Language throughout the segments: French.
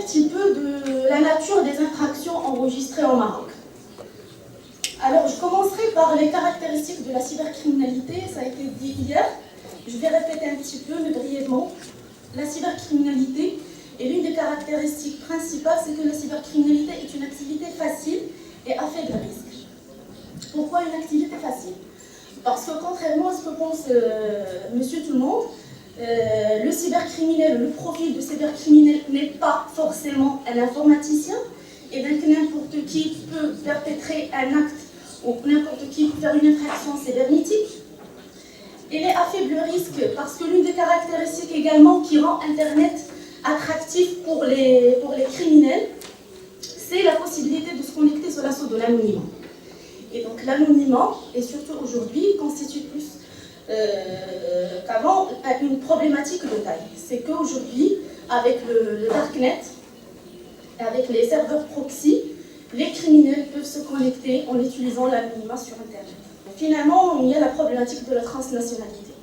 petit peu de la nature des infractions enregistrées au Maroc. Alors, je commencerai par les caractéristiques de la cybercriminalité. Ça a été dit hier. Je vais répéter un petit peu, mais brièvement. La cybercriminalité, et l'une des caractéristiques principales, c'est que la cybercriminalité est une activité facile et à faible risque. Pourquoi une activité facile? Parce que contrairement à ce que pense monsieur tout le monde, le cybercriminel, le profil de cybercriminel n'est pas forcément un informaticien, et donc n'importe qui peut perpétrer un acte ou n'importe qui peut faire une infraction cybernétique. Il est à faible risque parce que l'une des caractéristiques également qui rend Internet attractif pour les criminels, c'est la possibilité de se connecter sous l'assaut de l'anonymat. Et donc l'anonymat, et surtout aujourd'hui, constitue plus qu'avant une problématique de taille. C'est qu'aujourd'hui, avec le Darknet, avec les serveurs proxy, les criminels peuvent se connecter en utilisant l'anonymat sur Internet. Finalement, il y a la problématique de la transnationalité.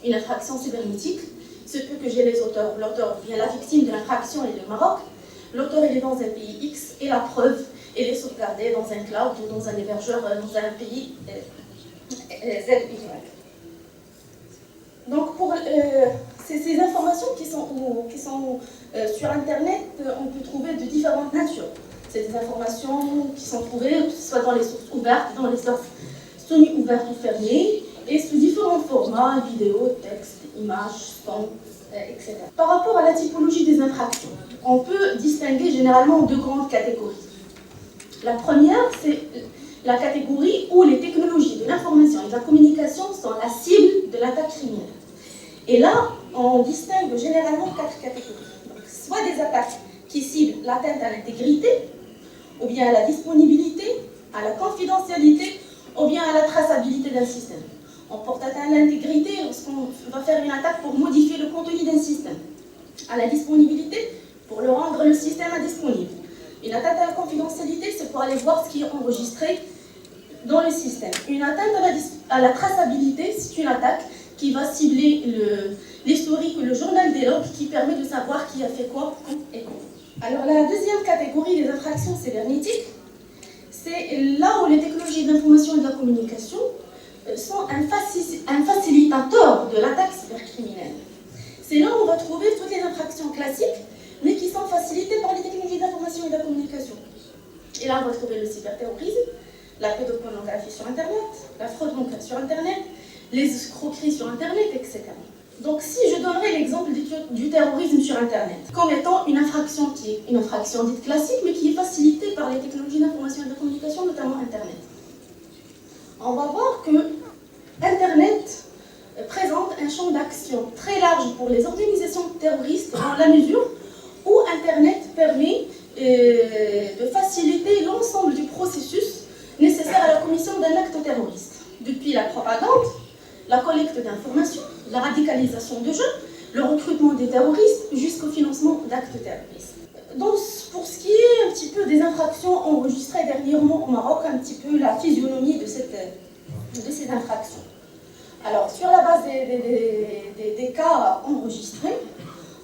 Une infraction cybernétique, se peut que j'ai les auteurs. L'auteur, bien la victime de l'infraction est le Maroc. L'auteur, il est dans un pays X et la preuve, elle est sauvegardée dans un cloud ou dans un hébergeur dans un pays ZY. Donc, pour ces informations qui sont sur Internet, on peut trouver de différentes natures. C'est des informations qui sont trouvées soit dans les sources ouvertes, dans les sources semi-ouvertes ou fermées, et sous différents formats, vidéo, texte, images, son, etc. Par rapport à la typologie des infractions, on peut distinguer généralement deux grandes catégories. La première, c'est la catégorie où les technologies de l'information et de la communication sont la cible de l'attaque criminelle. Et là, on distingue généralement quatre catégories. Donc, soit des attaques qui ciblent l'atteinte à l'intégrité, ou bien à la disponibilité, à la confidentialité, ou bien à la traçabilité d'un système. On porte atteinte à l'intégrité lorsqu'on va faire une attaque pour modifier le contenu d'un système. À la disponibilité, pour le rendre le système indisponible. Une atteinte à la confidentialité, c'est pour aller voir ce qui est enregistré dans le système. Une atteinte à la traçabilité, c'est une attaque qui va cibler l'historique ou le journal des logs qui permet de savoir qui a fait quoi, quand et quand. Alors la deuxième catégorie des infractions cybernétiques, c'est là où les technologies d'information et de la communication sont un facilitateur de l'attaque cybercriminelle. C'est là où on va trouver toutes les infractions classiques, mais qui sont facilitées par les technologies d'information et de la communication. Et là, on va trouver le cyberterrorisme, la pédopornographie sur Internet, la fraude bancaire sur Internet, les escroqueries sur Internet, etc. Donc, si je donnerais l'exemple du terrorisme sur Internet, comme étant une infraction qui est une infraction dite classique, mais qui est facilitée par les technologies d'information et de communication, notamment Internet. On va voir que Internet présente un champ d'action très large pour les organisations terroristes dans la mesure où Internet permet de faciliter l'ensemble du processus nécessaire à la commission d'un acte terroriste. Depuis la propagande, la collecte d'informations, la radicalisation de jeunes, le recrutement des terroristes, jusqu'au financement d'actes terroristes. Donc, pour ce qui est un petit peu des infractions enregistrées dernièrement au Maroc, un petit peu la physionomie de ces infractions. Alors, sur la base des cas enregistrés,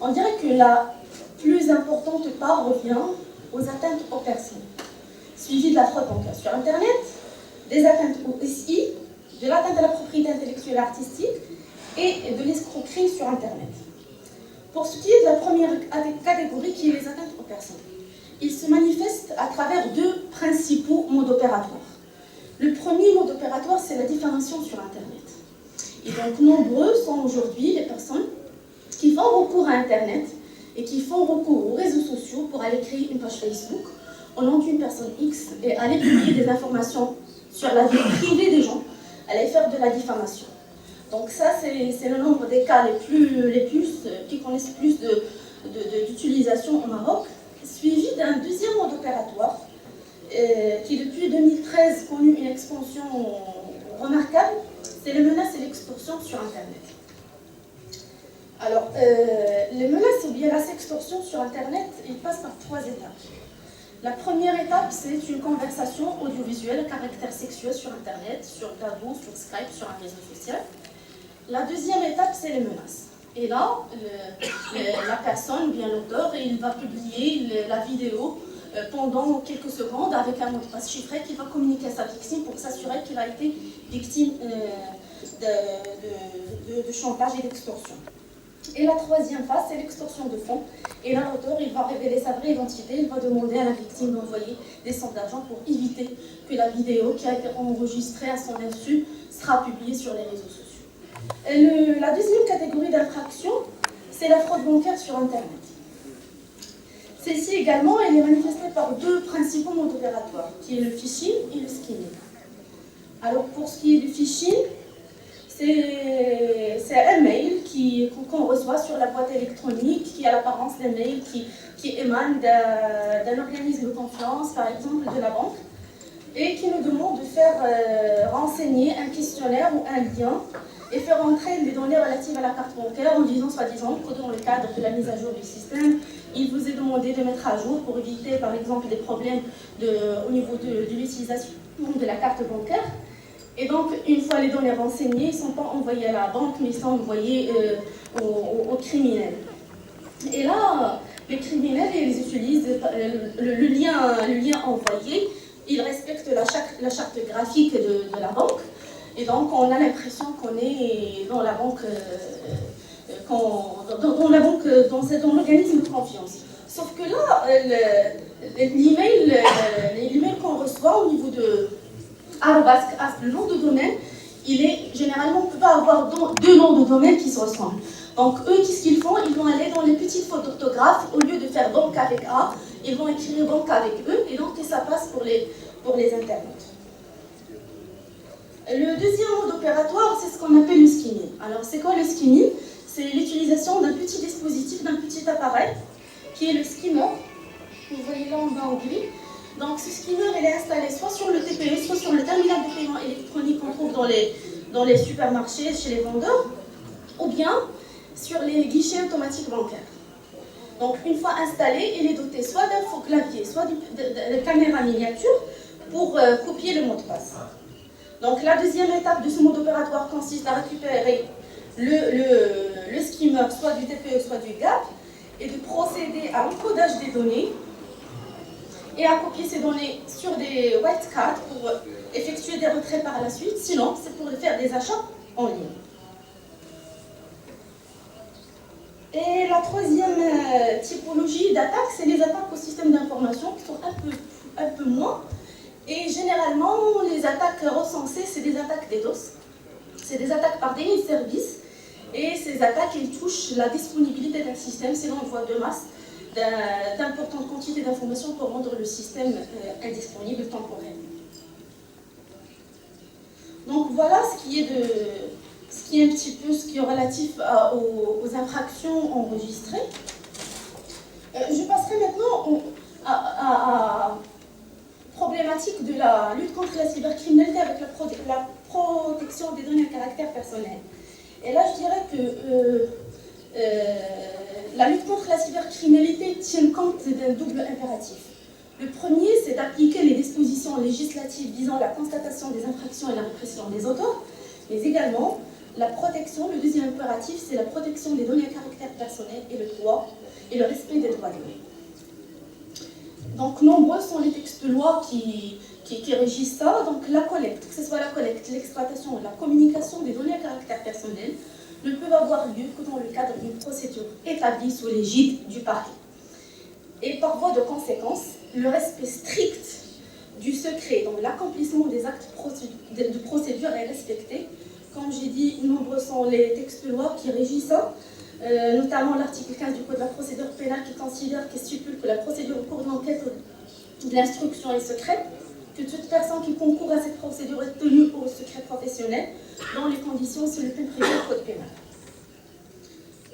on dirait que la plus importante part revient aux atteintes aux personnes, suivies de la fraude bancaire sur Internet, des atteintes au SI, de l'atteinte à la propriété intellectuelle et artistique et de l'escroquerie sur Internet. Pour ce qui est de la première catégorie, qui est les atteintes aux personnes, il se manifeste à travers deux principaux modes opératoires. Le premier mode opératoire, c'est la diffamation sur Internet. Et donc, nombreux sont aujourd'hui les personnes qui font recours à Internet et qui font recours aux réseaux sociaux pour aller créer une page Facebook au nom d'une personne X et aller publier des informations sur la vie privée des gens, aller faire de la diffamation. Donc ça, c'est le nombre des cas qui connaissent plus d'utilisation au Maroc, suivi d'un deuxième mode opératoire qui, depuis 2013, connu une expansion remarquable, c'est les menaces et l'extorsion sur Internet. Alors, les menaces ou bien la sextorsion sur Internet, ils passent par trois étapes. La première étape, c'est une conversation audiovisuelle à caractère sexuel sur Internet, sur Gabo, sur Skype, sur un réseau social. La deuxième étape, c'est les menaces. Et là, la personne, ou bien l'auteur, il va publier la vidéo pendant quelques secondes avec un mot de passe chiffré qu'il va communiquer à sa victime pour s'assurer qu'il a été victime de chantage et d'extorsion. Et la troisième phase, c'est l'extorsion de fonds. Et là, l'auteur, il va révéler sa vraie identité, il va demander à la victime d'envoyer des sommes d'argent pour éviter que la vidéo qui a été enregistrée à son insu sera publiée sur les réseaux sociaux. Et la deuxième catégorie d'infraction, c'est la fraude bancaire sur Internet. Celle-ci également, elle est manifestée par deux principaux modes opératoires, qui est le phishing et le skimming. Alors pour ce qui est du phishing, c'est un mail qu'on reçoit sur la boîte électronique qui a l'apparence d'un mail qui émane d'un organisme de confiance, par exemple de la banque, et qui nous demande de faire renseigner un questionnaire ou un lien et faire entrer les données relatives à la carte bancaire en disant soi-disant que dans le cadre de la mise à jour du système, il vous est demandé de mettre à jour pour éviter par exemple des problèmes au niveau de l'utilisation de la carte bancaire. Et donc, une fois les données renseignées, ils ne sont pas envoyés à la banque, mais ils sont envoyés aux criminels. Et là, les criminels, ils utilisent le lien envoyé, ils respectent la charte graphique de la banque. Et donc, on a l'impression qu'on est dans la banque, dans l'organisme de confiance. Sauf que là, l'email qu'on reçoit au niveau de le nom de domaine, généralement, on ne peut pas avoir deux noms de domaine qui se ressemblent. Donc, eux, qu'est-ce qu'ils font? Ils vont aller dans les petites fautes d'orthographe, au lieu de faire banque avec A, ils vont écrire banque avec E, et donc ça passe pour les internautes. Le deuxième mode opératoire, c'est ce qu'on appelle le skimming. Alors, c'est quoi le skimming? C'est l'utilisation d'un petit dispositif, d'un petit appareil, qui est le skimmer. Vous voyez là en bas en gris. Donc, ce skimmer, il est installé soit sur le TPE, soit sur le terminal de paiement électronique qu'on trouve dans les supermarchés, chez les vendeurs, ou bien sur les guichets automatiques bancaires. Donc, une fois installé, il est doté soit d'un faux clavier, soit de caméra miniature pour copier le mot de passe. Donc, la deuxième étape de ce mode opératoire consiste à récupérer le skimmer, soit du TPE, soit du GAP, et de procéder à l'encodage des données et à copier ces données sur des white cards pour effectuer des retraits par la suite. Sinon, c'est pour faire des achats en ligne. Et la troisième typologie d'attaque, c'est les attaques au système d'information qui sont un peu moins. Et généralement, les attaques recensées, c'est des attaques DDoS. C'est des attaques par déni de service. Et ces attaques, elles touchent la disponibilité d'un système, c'est l'envoi de masse d'importantes quantités d'informations pour rendre le système indisponible temporairement. Donc voilà ce qui est un petit peu ce qui est relatif aux infractions enregistrées. Je passerai maintenant à problématique de la lutte contre la cybercriminalité avec la protection des données à caractère personnel. Et là, je dirais que la lutte contre la cybercriminalité tient compte d'un double impératif. Le premier, c'est d'appliquer les dispositions législatives visant la constatation des infractions et la répression des auteurs, mais également la protection, le deuxième impératif, c'est la protection des données à caractère personnel et le droit et le respect des droits de l'homme. Donc, nombreux sont les textes de loi qui régissent ça. Donc, la collecte, que ce soit la collecte, l'exploitation ou la communication des données à caractère personnel, ne peuvent avoir lieu que dans le cadre d'une procédure établie sous l'égide du parquet. Et par voie de conséquence, le respect strict du secret dans l'accomplissement des actes de procédure est respecté. Comme j'ai dit, nombreux sont les textes de loi qui régissent ça, notamment l'article 15 du Code de la procédure pénale qui considère, qui stipule que la procédure au cours de l'enquête de l'instruction est secrète, que toute personne qui concourt à cette procédure est tenue au secret professionnel dans les conditions sur le plan prévu au Code pénal.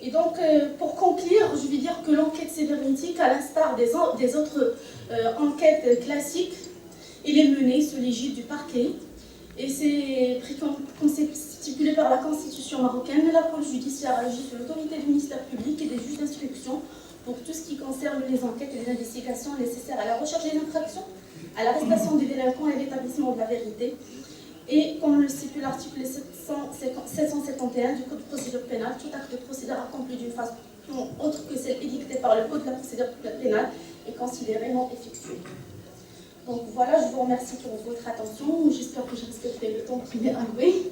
Et donc, pour conclure, je vais dire que l'enquête cybernétique, à l'instar des autres enquêtes classiques, il est menée sous l'égide du parquet et c'est stipulé par la Constitution marocaine. La police judiciaire agit sous l'autorité du ministère public et des juges d'instruction pour tout ce qui concerne les enquêtes et les investigations nécessaires à la recherche des infractions, à l'arrestation des délinquants et à l'établissement de la vérité. Et comme le stipule l'article 751 du Code de procédure pénale, tout acte de procédure accompli d'une façon autre que celle édictée par le Code de la procédure pénale est considéré non effectué. Donc voilà, je vous remercie pour votre attention. J'espère que j'ai respecté le temps qui m'est alloué.